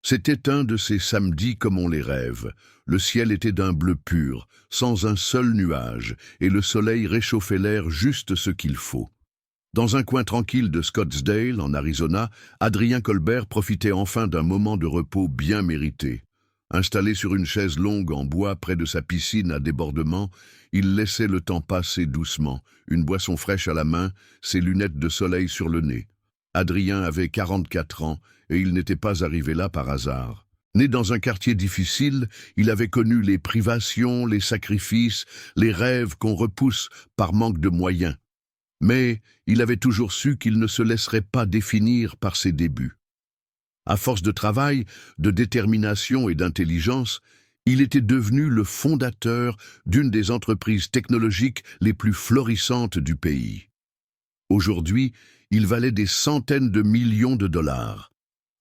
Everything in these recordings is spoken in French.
C'était un de ces samedis comme on les rêve. Le ciel était d'un bleu pur, sans un seul nuage, et le soleil réchauffait l'air juste ce qu'il faut. Dans un coin tranquille de Scottsdale, en Arizona, Adrien Colbert profitait enfin d'un moment de repos bien mérité. Installé sur une chaise longue en bois près de sa piscine à débordement, il laissait le temps passer doucement, une boisson fraîche à la main, ses lunettes de soleil sur le nez. Adrien avait 44 ans et il n'était pas arrivé là par hasard. Né dans un quartier difficile, il avait connu les privations, les sacrifices, les rêves qu'on repousse par manque de moyens. Mais il avait toujours su qu'il ne se laisserait pas définir par ses débuts. À force de travail, de détermination et d'intelligence, il était devenu le fondateur d'une des entreprises technologiques les plus florissantes du pays. Aujourd'hui, il valait des centaines de millions de dollars.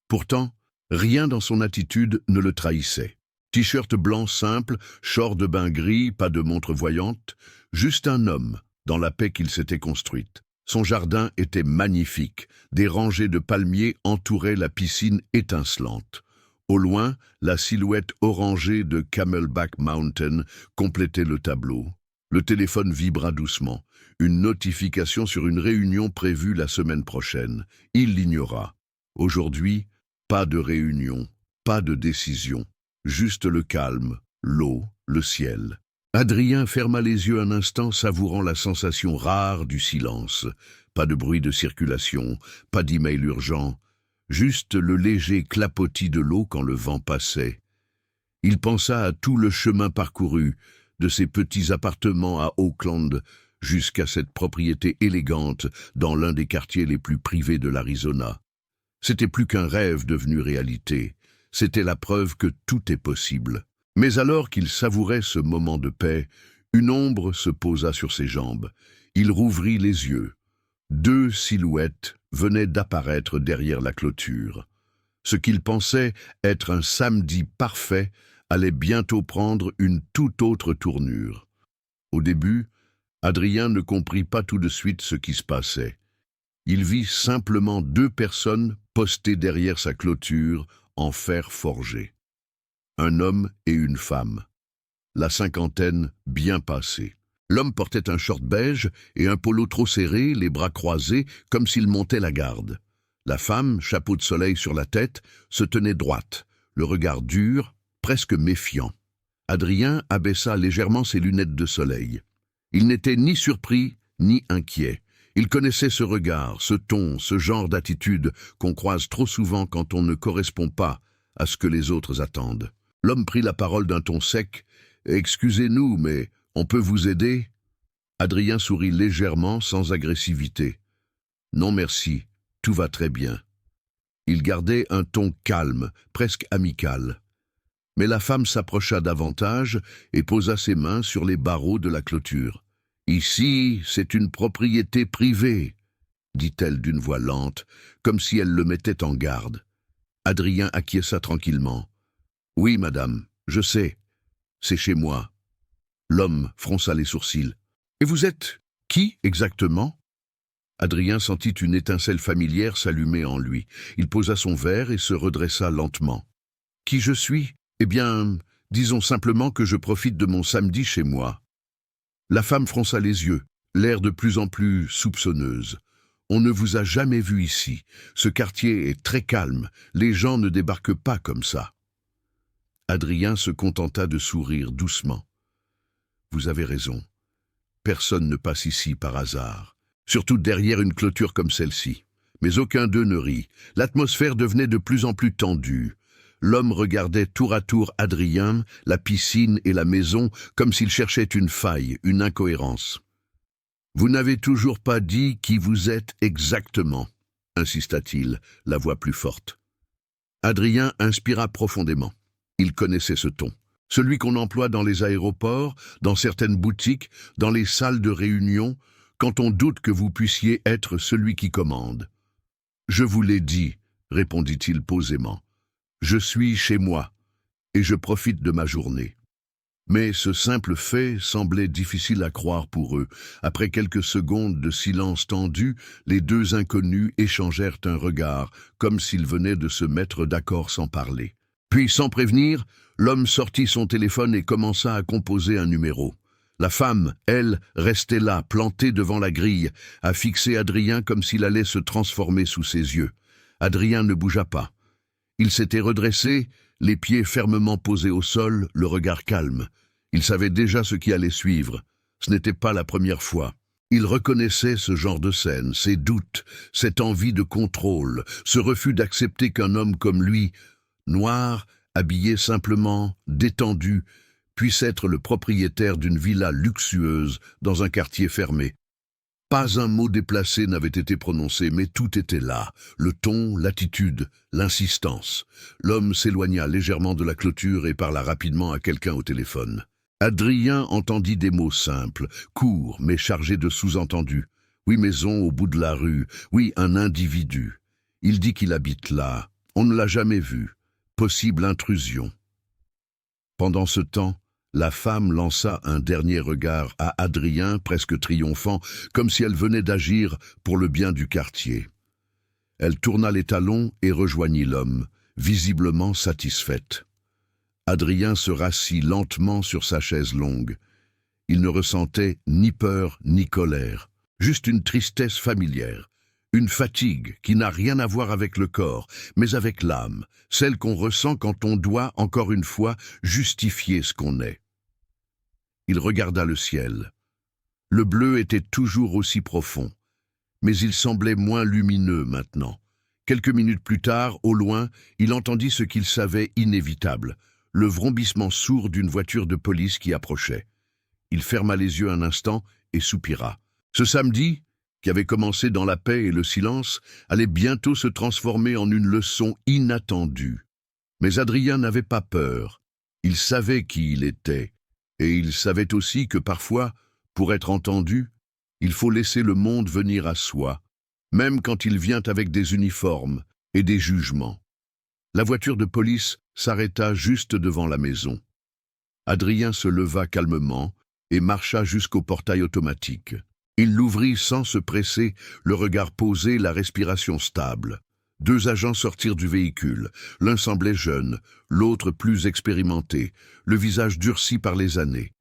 Pourtant, rien dans son attitude ne le trahissait. T-shirt blanc simple, short de bain gris, pas de montre voyante, juste un homme dans la paix qu'il s'était construite. Son jardin était magnifique, des rangées de palmiers entouraient la piscine étincelante. Au loin, la silhouette orangée de Camelback Mountain complétait le tableau. Le téléphone vibra doucement. Une notification sur une réunion prévue la semaine prochaine. Il l'ignora. Aujourd'hui, pas de réunion, pas de décision. Juste le calme, l'eau, le ciel. Adrien ferma les yeux un instant, savourant la sensation rare du silence. Pas de bruit de circulation, pas d'email urgent, juste le léger clapotis de l'eau quand le vent passait. Il pensa à tout le chemin parcouru, de ses petits appartements à Oakland jusqu'à cette propriété élégante dans l'un des quartiers les plus privés de l'Arizona. C'était plus qu'un rêve devenu réalité, c'était la preuve que tout est possible. Mais alors qu'il savourait ce moment de paix, une ombre se posa sur ses jambes. Il rouvrit les yeux. Deux silhouettes venaient d'apparaître derrière la clôture. Ce qu'il pensait être un samedi parfait allait bientôt prendre une toute autre tournure. Au début, Adrien ne comprit pas tout de suite ce qui se passait. Il vit simplement deux personnes postées derrière sa clôture en fer forgé. Un homme et une femme. La cinquantaine bien passée. L'homme portait un short beige et un polo trop serré, les bras croisés, comme s'il montait la garde. La femme, chapeau de soleil sur la tête, se tenait droite, le regard dur, presque méfiant. Adrien abaissa légèrement ses lunettes de soleil. Il n'était ni surpris, ni inquiet. Il connaissait ce regard, ce ton, ce genre d'attitude qu'on croise trop souvent quand on ne correspond pas à ce que les autres attendent. L'homme prit la parole d'un ton sec. « Excusez-nous, mais on peut vous aider ?» Adrien sourit légèrement, sans agressivité. « Non merci, tout va très bien. » Il gardait un ton calme, presque amical. Mais la femme s'approcha davantage et posa ses mains sur les barreaux de la clôture. « Ici, c'est une propriété privée, » dit-elle d'une voix lente, comme si elle le mettait en garde. Adrien acquiesça tranquillement. « Oui, madame, je sais. C'est chez moi. » L'homme fronça les sourcils. « Et vous êtes qui, exactement ?» Adrien sentit une étincelle familière s'allumer en lui. Il posa son verre et se redressa lentement. « Qui je suis ? Eh bien, disons simplement que je profite de mon samedi chez moi. » La femme fronça les yeux, l'air de plus en plus soupçonneuse. « On ne vous a jamais vu ici. Ce quartier est très calme. Les gens ne débarquent pas comme ça. » Adrien se contenta de sourire doucement. « Vous avez raison. Personne ne passe ici par hasard, surtout derrière une clôture comme celle-ci. » Mais aucun d'eux ne rit. L'atmosphère devenait de plus en plus tendue. L'homme regardait tour à tour Adrien, la piscine et la maison, comme s'il cherchait une faille, une incohérence. « Vous n'avez toujours pas dit qui vous êtes exactement, » insista-t-il, la voix plus forte. Adrien inspira profondément. Il connaissait ce ton. Celui qu'on emploie dans les aéroports, dans certaines boutiques, dans les salles de réunion, quand on doute que vous puissiez être celui qui commande. « Je vous l'ai dit, » répondit-il posément. « Je suis chez moi, et je profite de ma journée. » Mais ce simple fait semblait difficile à croire pour eux. Après quelques secondes de silence tendu, les deux inconnus échangèrent un regard, comme s'ils venaient de se mettre d'accord sans parler. Puis, sans prévenir, l'homme sortit son téléphone et commença à composer un numéro. La femme, elle, restait là, plantée devant la grille, à fixer Adrien comme s'il allait se transformer sous ses yeux. Adrien ne bougea pas. Il s'était redressé, les pieds fermement posés au sol, le regard calme. Il savait déjà ce qui allait suivre. Ce n'était pas la première fois. Il reconnaissait ce genre de scène, ses doutes, cette envie de contrôle, ce refus d'accepter qu'un homme comme lui, noir, habillé simplement, détendu, puisse être le propriétaire d'une villa luxueuse dans un quartier fermé. Pas un mot déplacé n'avait été prononcé, mais tout était là. Le ton, l'attitude, l'insistance. L'homme s'éloigna légèrement de la clôture et parla rapidement à quelqu'un au téléphone. Adrien entendit des mots simples, courts mais chargés de sous-entendus. Oui, maison au bout de la rue. Oui, un individu. Il dit qu'il habite là. On ne l'a jamais vu. Possible intrusion. Pendant ce temps, la femme lança un dernier regard à Adrien, presque triomphant, comme si elle venait d'agir pour le bien du quartier. Elle tourna les talons et rejoignit l'homme, visiblement satisfaite. Adrien se rassit lentement sur sa chaise longue. Il ne ressentait ni peur ni colère, juste une tristesse familière, une fatigue qui n'a rien à voir avec le corps, mais avec l'âme, celle qu'on ressent quand on doit, encore une fois, justifier ce qu'on est. Il regarda le ciel. Le bleu était toujours aussi profond, mais il semblait moins lumineux maintenant. Quelques minutes plus tard, au loin, il entendit ce qu'il savait inévitable, le vrombissement sourd d'une voiture de police qui approchait. Il ferma les yeux un instant et soupira. Ce samedi, qui avait commencé dans la paix et le silence, allait bientôt se transformer en une leçon inattendue. Mais Adrien n'avait pas peur. Il savait qui il était. Et il savait aussi que parfois, pour être entendu, il faut laisser le monde venir à soi, même quand il vient avec des uniformes et des jugements. La voiture de police s'arrêta juste devant la maison. Adrien se leva calmement et marcha jusqu'au portail automatique. Il l'ouvrit sans se presser, le regard posé, la respiration stable. Deux agents sortirent du véhicule. L'un semblait jeune, l'autre plus expérimenté, le visage durci par les années.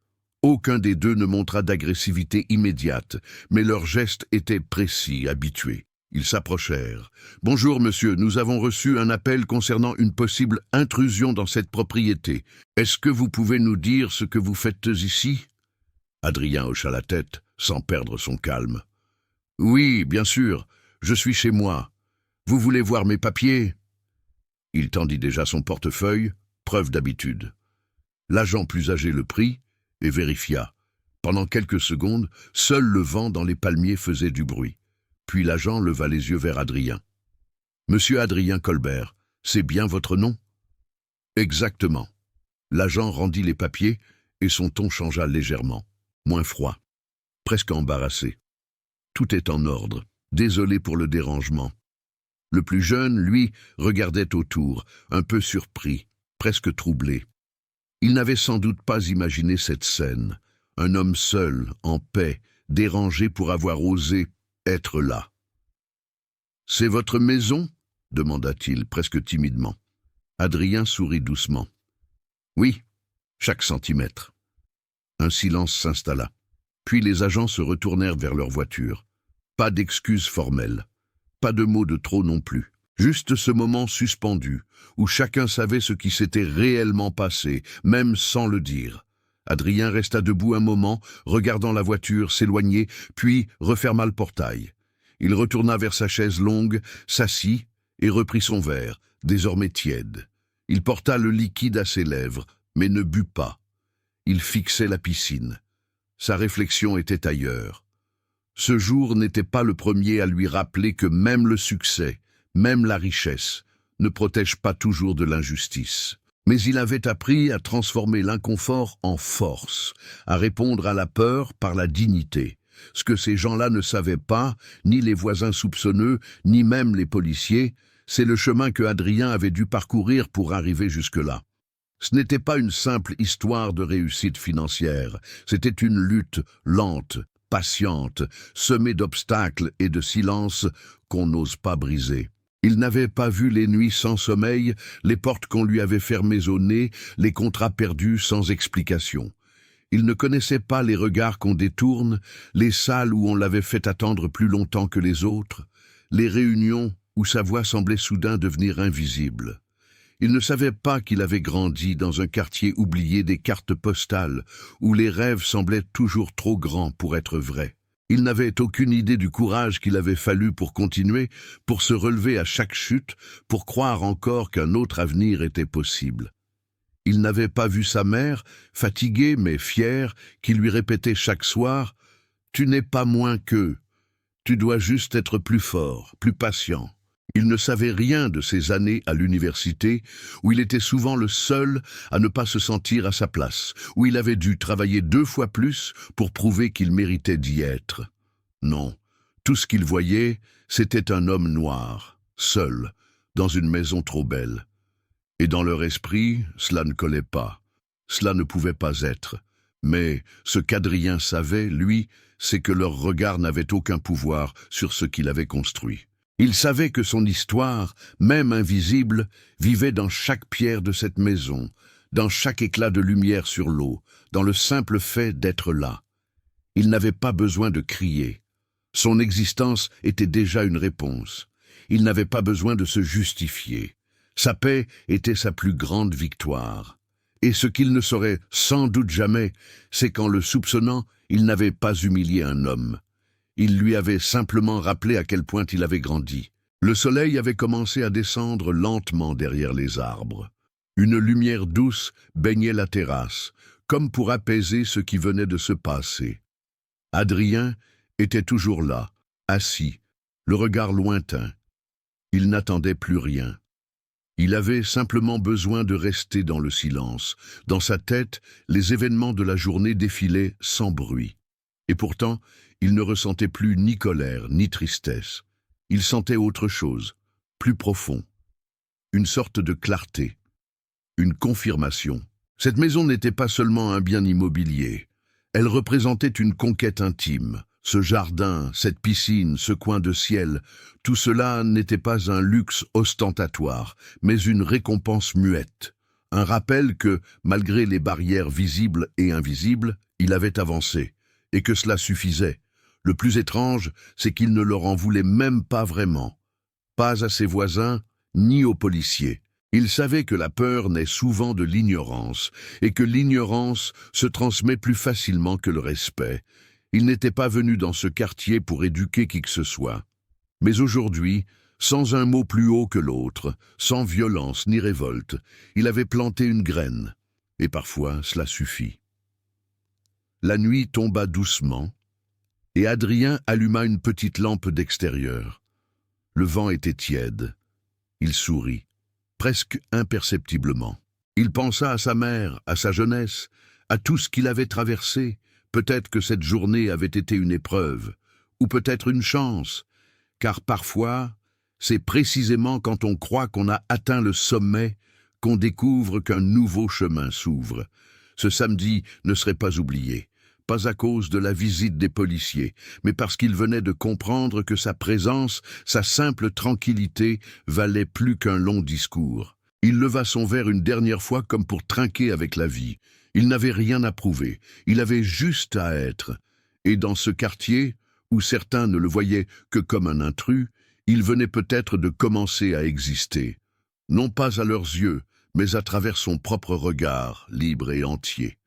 Aucun des deux ne montra d'agressivité immédiate, mais leurs gestes étaient précis, habitués. Ils s'approchèrent. « Bonjour, monsieur, nous avons reçu un appel concernant une possible intrusion dans cette propriété. Est-ce que vous pouvez nous dire ce que vous faites ici ?» Adrien hocha la tête, sans perdre son calme. « Oui, bien sûr, je suis chez moi. Vous voulez voir mes papiers ?» Il tendit déjà son portefeuille, preuve d'habitude. L'agent plus âgé le prit et vérifia. Pendant quelques secondes, seul le vent dans les palmiers faisait du bruit. Puis l'agent leva les yeux vers Adrien. « Monsieur Adrien Colbert, c'est bien votre nom ?» « Exactement. » L'agent rendit les papiers et son ton changea légèrement, moins froid, presque embarrassé. « Tout est en ordre. Désolé pour le dérangement. » Le plus jeune, lui, regardait autour, un peu surpris, presque troublé. Il n'avait sans doute pas imaginé cette scène. Un homme seul, en paix, dérangé pour avoir osé être là. « C'est votre maison ?» demanda-t-il, presque timidement. Adrien sourit doucement. « Oui, chaque centimètre. » Un silence s'installa. Puis les agents se retournèrent vers leur voiture. Pas d'excuses formelles. Pas de mots de trop non plus. Juste ce moment suspendu, où chacun savait ce qui s'était réellement passé, même sans le dire. Adrien resta debout un moment, regardant la voiture s'éloigner, puis referma le portail. Il retourna vers sa chaise longue, s'assit et reprit son verre, désormais tiède. Il porta le liquide à ses lèvres, mais ne but pas. Il fixait la piscine. Sa réflexion était ailleurs. Ce jour n'était pas le premier à lui rappeler que même le succès, même la richesse, ne protège pas toujours de l'injustice. Mais il avait appris à transformer l'inconfort en force, à répondre à la peur par la dignité. Ce que ces gens-là ne savaient pas, ni les voisins soupçonneux, ni même les policiers, c'est le chemin que Adrien avait dû parcourir pour arriver jusque-là. Ce n'était pas une simple histoire de réussite financière, c'était une lutte lente, patiente, semée d'obstacles et de silences qu'on n'ose pas briser. Il n'avait pas vu les nuits sans sommeil, les portes qu'on lui avait fermées au nez, les contrats perdus sans explication. Il ne connaissait pas les regards qu'on détourne, les salles où on l'avait fait attendre plus longtemps que les autres, les réunions où sa voix semblait soudain devenir invisible. Il ne savait pas qu'il avait grandi dans un quartier oublié des cartes postales, où les rêves semblaient toujours trop grands pour être vrais. Il n'avait aucune idée du courage qu'il avait fallu pour continuer, pour se relever à chaque chute, pour croire encore qu'un autre avenir était possible. Il n'avait pas vu sa mère, fatiguée mais fière, qui lui répétait chaque soir « Tu n'es pas moins qu'eux, tu dois juste être plus fort, plus patient ». Il ne savait rien de ces années à l'université, où il était souvent le seul à ne pas se sentir à sa place, où il avait dû travailler 2 fois plus pour prouver qu'il méritait d'y être. Non, tout ce qu'il voyait, c'était un homme noir, seul, dans une maison trop belle. Et dans leur esprit, cela ne collait pas. Cela ne pouvait pas être. Mais ce qu'Adrien savait, lui, c'est que leur regard n'avait aucun pouvoir sur ce qu'il avait construit. Il savait que son histoire, même invisible, vivait dans chaque pierre de cette maison, dans chaque éclat de lumière sur l'eau, dans le simple fait d'être là. Il n'avait pas besoin de crier. Son existence était déjà une réponse. Il n'avait pas besoin de se justifier. Sa paix était sa plus grande victoire. Et ce qu'il ne saurait sans doute jamais, c'est qu'en le soupçonnant, il n'avait pas humilié un homme. Il lui avait simplement rappelé à quel point il avait grandi. Le soleil avait commencé à descendre lentement derrière les arbres. Une lumière douce baignait la terrasse, comme pour apaiser ce qui venait de se passer. Adrien était toujours là, assis, le regard lointain. Il n'attendait plus rien. Il avait simplement besoin de rester dans le silence. Dans sa tête, les événements de la journée défilaient sans bruit. Et pourtant, il ne ressentait plus ni colère, ni tristesse. Il sentait autre chose, plus profond. Une sorte de clarté, une confirmation. Cette maison n'était pas seulement un bien immobilier. Elle représentait une conquête intime. Ce jardin, cette piscine, ce coin de ciel, tout cela n'était pas un luxe ostentatoire, mais une récompense muette. Un rappel que, malgré les barrières visibles et invisibles, il avait avancé, et que cela suffisait. Le plus étrange, c'est qu'il ne leur en voulait même pas vraiment. Pas à ses voisins, ni aux policiers. Il savait que la peur naît souvent de l'ignorance, et que l'ignorance se transmet plus facilement que le respect. Il n'était pas venu dans ce quartier pour éduquer qui que ce soit. Mais aujourd'hui, sans un mot plus haut que l'autre, sans violence ni révolte, il avait planté une graine. Et parfois, cela suffit. La nuit tomba doucement, et Adrien alluma une petite lampe d'extérieur. Le vent était tiède. Il sourit, presque imperceptiblement. Il pensa à sa mère, à sa jeunesse, à tout ce qu'il avait traversé. Peut-être que cette journée avait été une épreuve, ou peut-être une chance, car parfois, c'est précisément quand on croit qu'on a atteint le sommet qu'on découvre qu'un nouveau chemin s'ouvre. Ce samedi ne serait pas oublié. Pas à cause de la visite des policiers, mais parce qu'il venait de comprendre que sa présence, sa simple tranquillité, valait plus qu'un long discours. Il leva son verre une dernière fois comme pour trinquer avec la vie. Il n'avait rien à prouver, il avait juste à être. Et dans ce quartier, où certains ne le voyaient que comme un intrus, il venait peut-être de commencer à exister. Non pas à leurs yeux, mais à travers son propre regard, libre et entier.